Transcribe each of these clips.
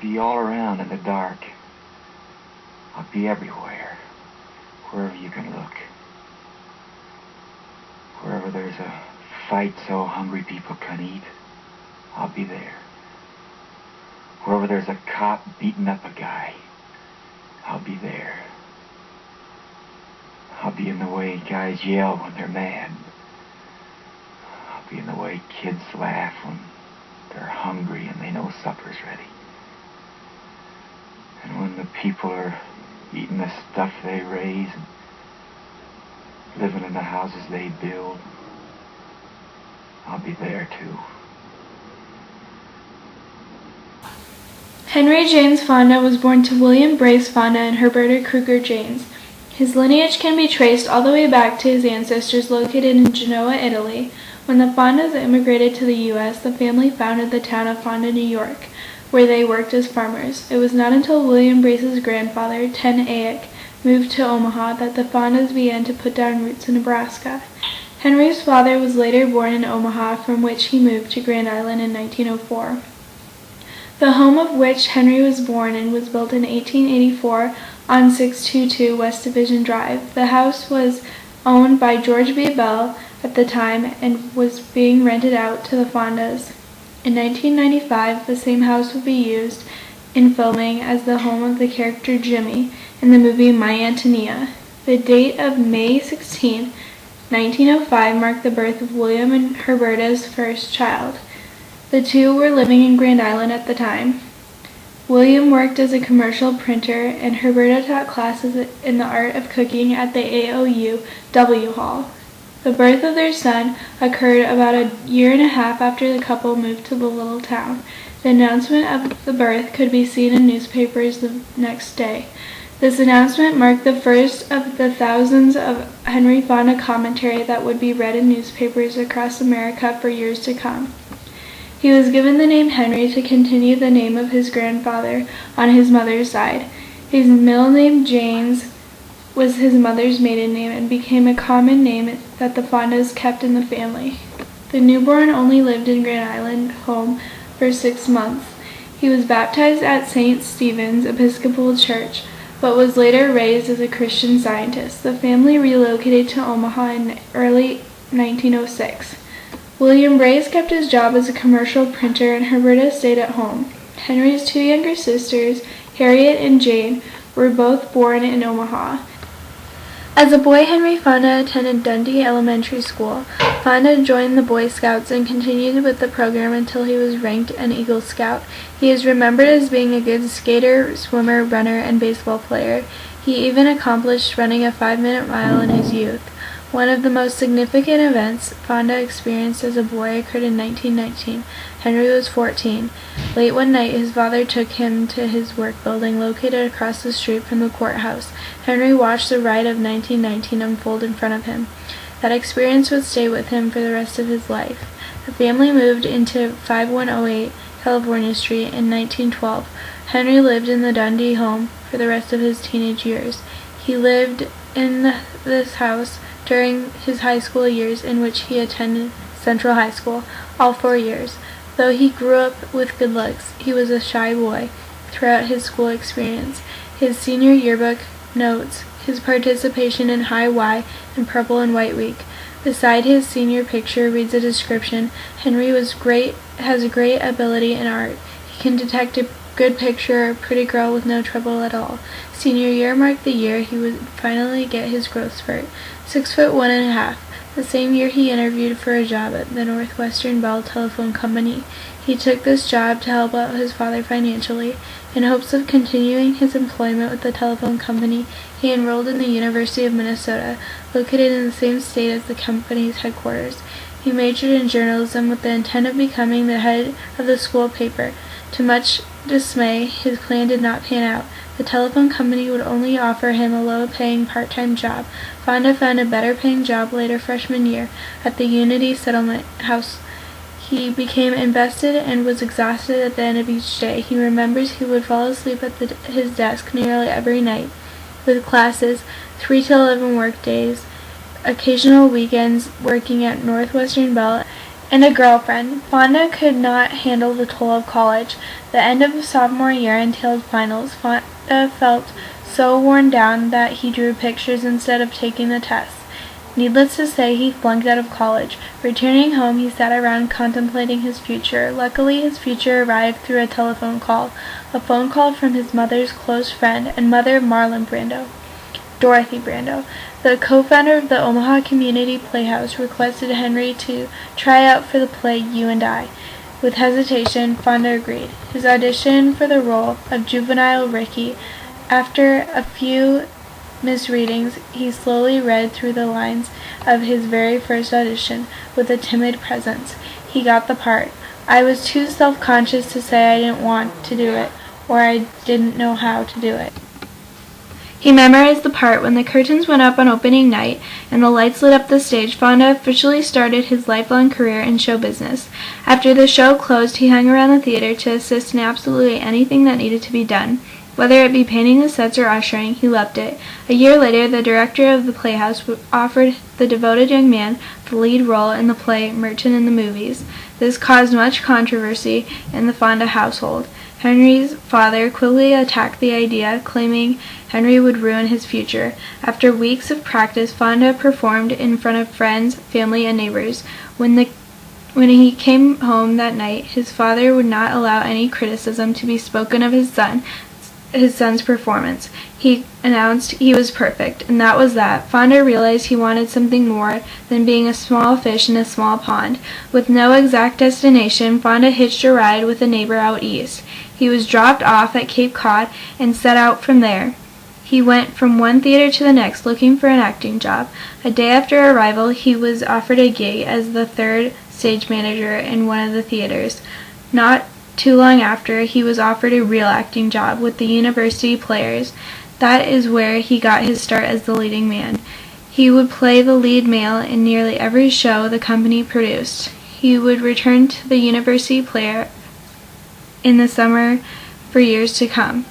be all around in the dark. I'll be everywhere, wherever you can look. Wherever there's a fight so hungry people can eat, I'll be there. Wherever there's a cop beating up a guy, I'll be there. I'll be in the way guys yell when they're mad. I'll be in the way kids laugh when they're hungry and they know supper's ready. And when the people are eating the stuff they raise and living in the houses they build, I'll be there too. Henry James Fonda was born to William Brace Fonda and Herberta Kruger James. His lineage can be traced all the way back to his ancestors located in Genoa, Italy. When the Fondas immigrated to the U.S., the family founded the town of Fonda, New York, where they worked as farmers. It was not until William Brace's grandfather, Ten Eyck, moved to Omaha that the Fondas began to put down roots in Nebraska. Henry's father was later born in Omaha, from which he moved to Grand Island in 1904. The home of which Henry was born in was built in 1884 on 622 West Division Drive. The house was owned by George B. Bell at the time and was being rented out to the Fondas. In 1995, the same house would be used in filming as the home of the character Jimmy in the movie My Antonia. The date of May 16, 1905 marked the birth of William and Herberta's first child. The two were living in Grand Island at the time. William worked as a commercial printer, and Herberta taught classes in the art of cooking at the AOU W Hall. The birth of their son occurred about a year and a half after the couple moved to the little town. The announcement of the birth could be seen in newspapers the next day. This announcement marked the first of the thousands of Henry Fonda commentary that would be read in newspapers across America for years to come. He was given the name Henry to continue the name of his grandfather on his mother's side. His middle name, James, was his mother's maiden name and became a common name that the Fondas kept in the family. The newborn only lived in Grand Island home for 6 months. He was baptized at St. Stephen's Episcopal Church, but was later raised as a Christian Scientist. The family relocated to Omaha in early 1906. William Brace kept his job as a commercial printer, and Herberta stayed at home. Henry's two younger sisters, Harriet and Jane, were both born in Omaha. As a boy, Henry Fonda attended Dundee Elementary School. Fonda joined the Boy Scouts and continued with the program until he was ranked an Eagle Scout. He is remembered as being a good skater, swimmer, runner, and baseball player. He even accomplished running a 5-minute mile in his youth. One of the most significant events Fonda experienced as a boy occurred in 1919. Henry was 14. Late one night, his father took him to his work building located across the street from the courthouse. Henry watched the ride of 1919 unfold in front of him. That experience would stay with him for the rest of his life. The family moved into 5108 California Street in 1912. Henry lived in the Dundee home for the rest of his teenage years. He lived in this house during his high school years, in which he attended Central High School all 4 years. Though he grew up with good looks, he was a shy boy throughout his school experience. His senior yearbook notes his participation in High Y and Purple and White Week. Beside his senior picture reads a description: Henry has a great ability in art. He can detect a good picture or a pretty girl with no trouble at all. Senior year marked the year he would finally get his growth spurt. 6'1.5". The same year he interviewed for a job at the Northwestern Bell Telephone Company. He took this job to help out his father financially. In hopes of continuing his employment with the telephone company, he enrolled in the University of Minnesota, located in the same state as the company's headquarters. He majored in journalism with the intent of becoming the head of the school paper. To much dismay, his plan did not pan out. The telephone company would only offer him a low-paying part-time job. Fonda found a better-paying job later freshman year at the Unity Settlement House. He became invested and was exhausted at the end of each day. He remembers he would fall asleep at his desk nearly every night, with classes, 3 to 11 work days, occasional weekends working at Northwestern Bell, and a girlfriend. Fonda could not handle the toll of college. The end of sophomore year entailed finals. Fonda felt so worn down that he drew pictures instead of taking the tests. Needless to say, he flunked out of college. Returning home, he sat around contemplating his future. Luckily, his future arrived through a telephone call, a phone call from his mother's close friend and mother of Marlon Brando, Dorothy Brando. The co-founder of the Omaha Community Playhouse requested Henry to try out for the play You and I. With hesitation, Fonda agreed. His audition for the role of juvenile Ricky. After a few misreadings, he slowly read through the lines of his very first audition with a timid presence. He got the part. I was too self-conscious to say I didn't want to do it, or I didn't know how to do it. He memorized the part. When the curtains went up on opening night and the lights lit up the stage, Fonda officially started his lifelong career in show business. After the show closed, he hung around the theater to assist in absolutely anything that needed to be done. Whether it be painting the sets or ushering, he loved it. A year later, the director of the Playhouse offered the devoted young man the lead role in the play Merchant in the Movies. This caused much controversy in the Fonda household. Henry's father quickly attacked the idea, claiming Henry would ruin his future. After weeks of practice, Fonda performed in front of friends, family, and neighbors. When he came home that night, his father would not allow any criticism to be spoken of his son's performance. He announced he was perfect, and that was that. Fonda realized he wanted something more than being a small fish in a small pond. With no exact destination, Fonda hitched a ride with a neighbor out east. He was dropped off at Cape Cod and set out from there. He went from one theater to the next looking for an acting job. A day after arrival, he was offered a gig as the third stage manager in one of the theaters. Not too long after, he was offered a real acting job with the University Players. That is where he got his start as the leading man. He would play the lead male in nearly every show the company produced. He would return to the University Player in the summer for years to come.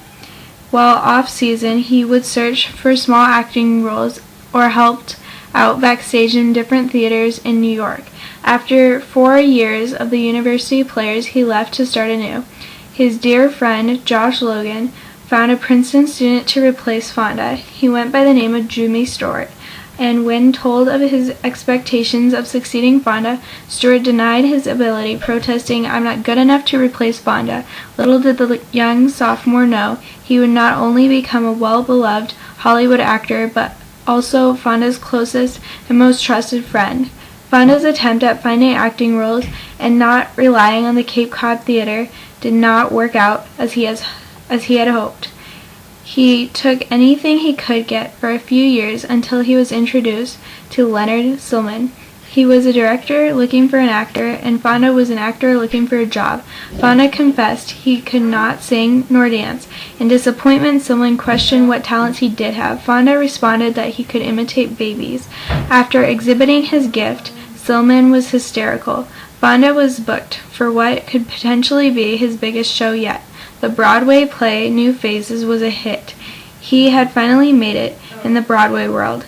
While off-season, he would search for small acting roles or helped out backstage in different theaters in New York. After 4 years of the University Players, he left to start anew. His dear friend, Josh Logan, found a Princeton student to replace Fonda. He went by the name of Jimmy Stewart, and when told of his expectations of succeeding Fonda, Stewart denied his ability, protesting, "I'm not good enough to replace Fonda." Little did the young sophomore know he would not only become a well-beloved Hollywood actor, but also Fonda's closest and most trusted friend. Fonda's attempt at finding acting roles and not relying on the Cape Cod Theater did not work out as he had hoped. He took anything he could get for a few years until he was introduced to Leonard Stillman. He was a director looking for an actor, and Fonda was an actor looking for a job. Fonda confessed he could not sing nor dance. In disappointment, Stillman questioned what talents he did have. Fonda responded that he could imitate babies. After exhibiting his gift, Stillman was hysterical. Fonda was booked for what could potentially be his biggest show yet. The Broadway play New Faces was a hit. He had finally made it in the Broadway world.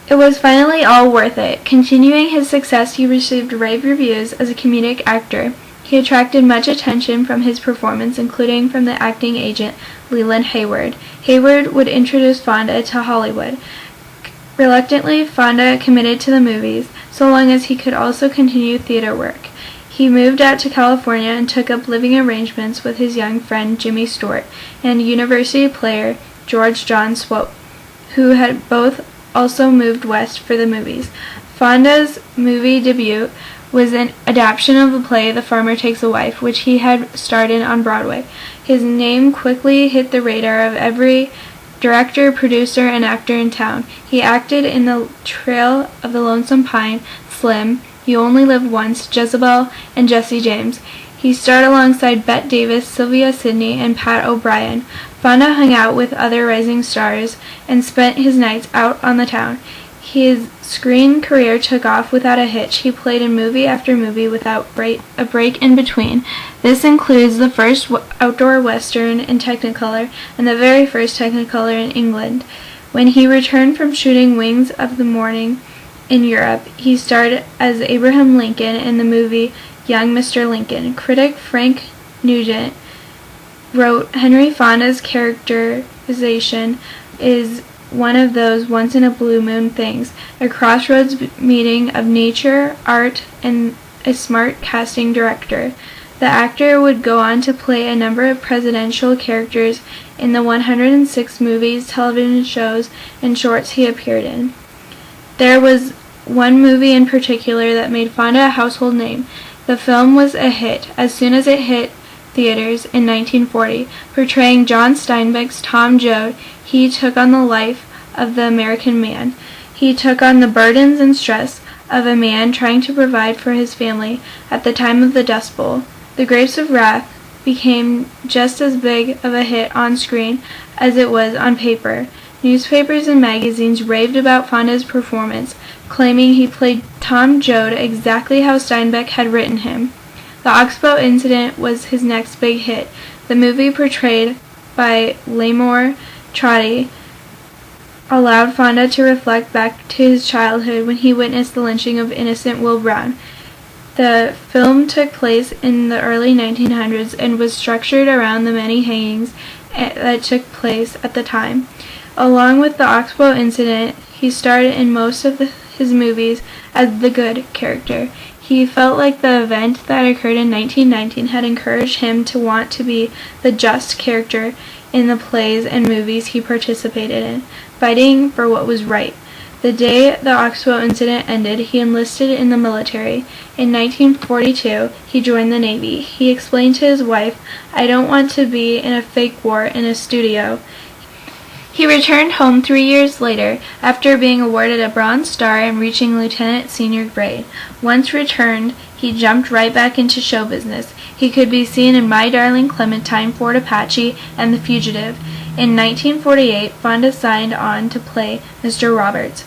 It was finally all worth it. Continuing his success, he received rave reviews as a comedic actor. He attracted much attention from his performance, including from the acting agent Leland Hayward. Hayward would introduce Fonda to Hollywood. Reluctantly, Fonda committed to the movies, so long as he could also continue theater work. He moved out to California and took up living arrangements with his young friend Jimmy Stewart and University player George John Swope, who had both also moved west for the movies. Fonda's movie debut was an adaptation of the play The Farmer Takes a Wife, which he had starred in on Broadway. His name quickly hit the radar of every director, producer, and actor in town. He acted in The Trail of the Lonesome Pine, Slim, You Only Live Once, Jezebel, and Jesse James. He starred alongside Bette Davis, Sylvia Sidney, and Pat O'Brien. Fonda hung out with other rising stars and spent his nights out on the town. His screen career took off without a hitch. He played in movie after movie without a break in between. This includes the first outdoor western in Technicolor and the very first Technicolor in England. When he returned from shooting Wings of the Morning in Europe. He starred as Abraham Lincoln in the movie Young Mr. Lincoln. Critic Frank Nugent wrote, Henry Fonda's characterization is one of those once-in-a-blue-moon things, a crossroads meeting of nature, art, and a smart casting director. The actor would go on to play a number of presidential characters in the 106 movies, television shows, and shorts he appeared in. There was one movie in particular that made Fonda a household name. The film was a hit as soon as it hit theaters in 1940. Portraying John Steinbeck's Tom Joad, he took on the life of the American man. He took on the burdens and stress of a man trying to provide for his family at the time of the Dust Bowl. The Grapes of Wrath became just as big of a hit on screen as it was on paper. Newspapers and magazines raved about Fonda's performance, claiming he played Tom Joad exactly how Steinbeck had written him. The Oxbow Incident was his next big hit. The movie, portrayed by Lamore Trotty, allowed Fonda to reflect back to his childhood when he witnessed the lynching of innocent Will Brown. The film took place in the early 1900s and was structured around the many hangings that took place at the time. Along with the Oxbow Incident, he starred in most of his movies as the good character. He felt like the event that occurred in 1919 had encouraged him to want to be the just character in the plays and movies he participated in, fighting for what was right. The day the Oxbow Incident ended, he enlisted in the military. In 1942, he joined the Navy. He explained to his wife, "I don't want to be in a fake war in a studio." He returned home 3 years later after being awarded a Bronze Star and reaching lieutenant senior grade. Once returned, he jumped right back into show business. He could be seen in My Darling Clementine, Fort Apache, and The Fugitive. In 1948, Fonda signed on to play Mr. Roberts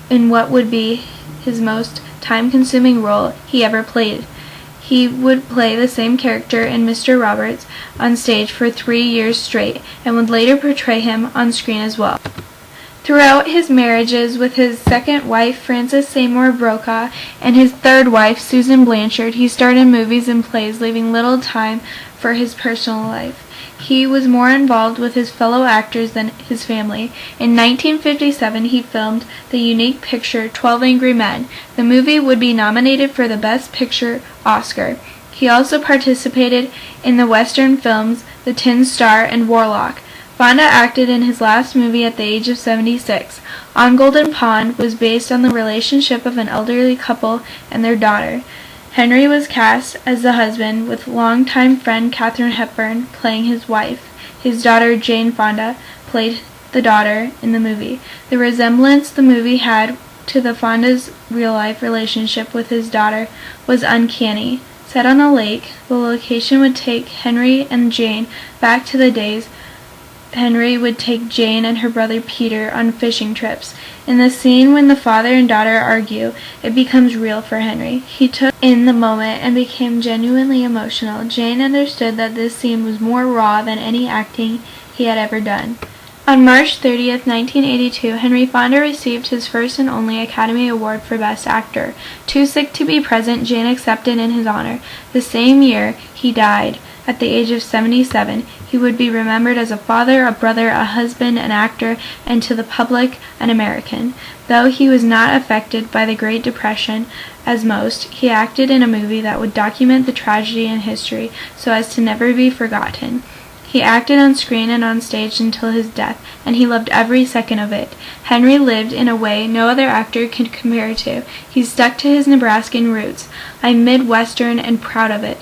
in what would be his most time-consuming role he ever played. He would play the same character in Mr. Roberts on stage for 3 years straight and would later portray him on screen as well. Throughout his marriages with his second wife, Frances Seymour Brokaw, and his third wife, Susan Blanchard, he starred in movies and plays, leaving little time for his personal life. He was more involved with his fellow actors than his family. In 1957, he filmed the unique picture 12 Angry Men. The movie would be nominated for the Best Picture Oscar. He also participated in the Western films The Tin Star and Warlock. Fonda acted in his last movie at the age of 76. On Golden Pond was based on the relationship of an elderly couple and their daughter. Henry was cast as the husband, with longtime friend Katharine Hepburn playing his wife. His daughter Jane Fonda played the daughter in the movie. The resemblance the movie had to the Fonda's real-life relationship with his daughter was uncanny. Set on a lake, the location would take Henry and Jane back to the days Henry would take Jane and her brother Peter on fishing trips. In the scene when the father and daughter argue, it becomes real for Henry. He took in the moment and became genuinely emotional. Jane understood that this scene was more raw than any acting he had ever done. On March 30th, 1982, Henry Fonda received his first and only Academy Award for Best Actor. Too sick to be present, Jane accepted in his honor. The same year, he died. At the age of 77, he would be remembered as a father, a brother, a husband, an actor, and to the public, an American. Though he was not affected by the Great Depression, as most, he acted in a movie that would document the tragedy in history so as to never be forgotten. He acted on screen and on stage until his death, and he loved every second of it. Henry lived in a way no other actor could compare to. He stuck to his Nebraskan roots. I'm Midwestern and proud of it.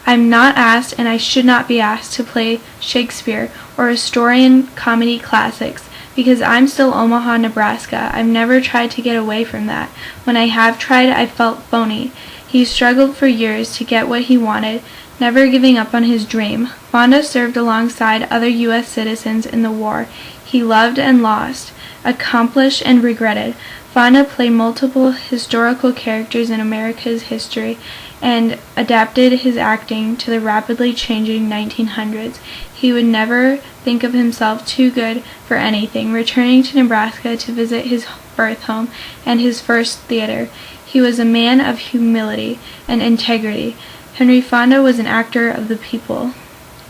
I'm not asked, and I should not be asked, to play Shakespeare or historian comedy classics, because I'm still Omaha, Nebraska. I've never tried to get away from that. When I have tried, I felt phony. He struggled for years to get what he wanted, never giving up on his dream. Fonda served alongside other U.S. citizens in the war. He loved and lost, accomplished and regretted. Fonda played multiple historical characters in America's history and adapted his acting to the rapidly changing 1900s. He would never think of himself too good for anything, returning to Nebraska to visit his birth home and his first theater. He was a man of humility and integrity. Henry Fonda was an actor of the people.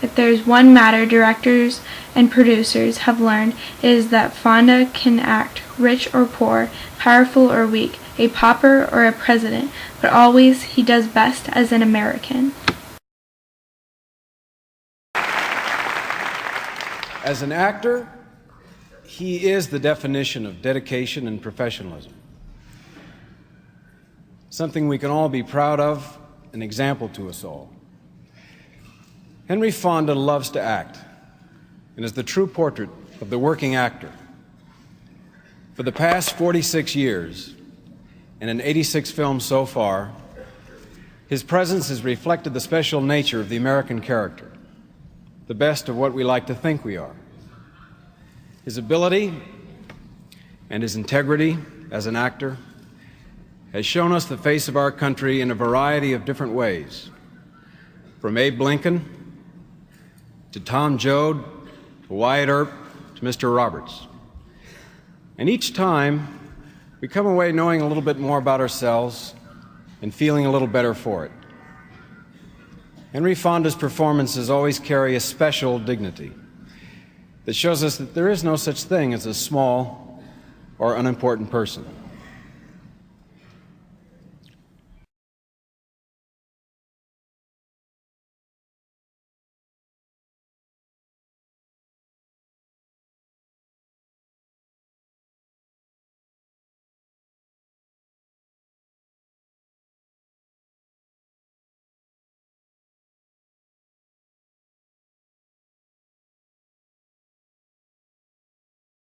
If there is one matter directors and producers have learned, it is that Fonda can act, rich or poor, powerful or weak, a pauper or a president, but always he does best as an American. As an actor, he is the definition of dedication and professionalism. Something we can all be proud of, an example to us all. Henry Fonda loves to act and is the true portrait of the working actor. For the past 46 years, and in 86 films so far, his presence has reflected the special nature of the American character, the best of what we like to think we are. His ability and his integrity as an actor has shown us the face of our country in a variety of different ways, from Abe Lincoln to Tom Joad, to Wyatt Earp, to Mr. Roberts. And each time, we come away knowing a little bit more about ourselves and feeling a little better for it. Henry Fonda's performances always carry a special dignity that shows us that there is no such thing as a small or unimportant person.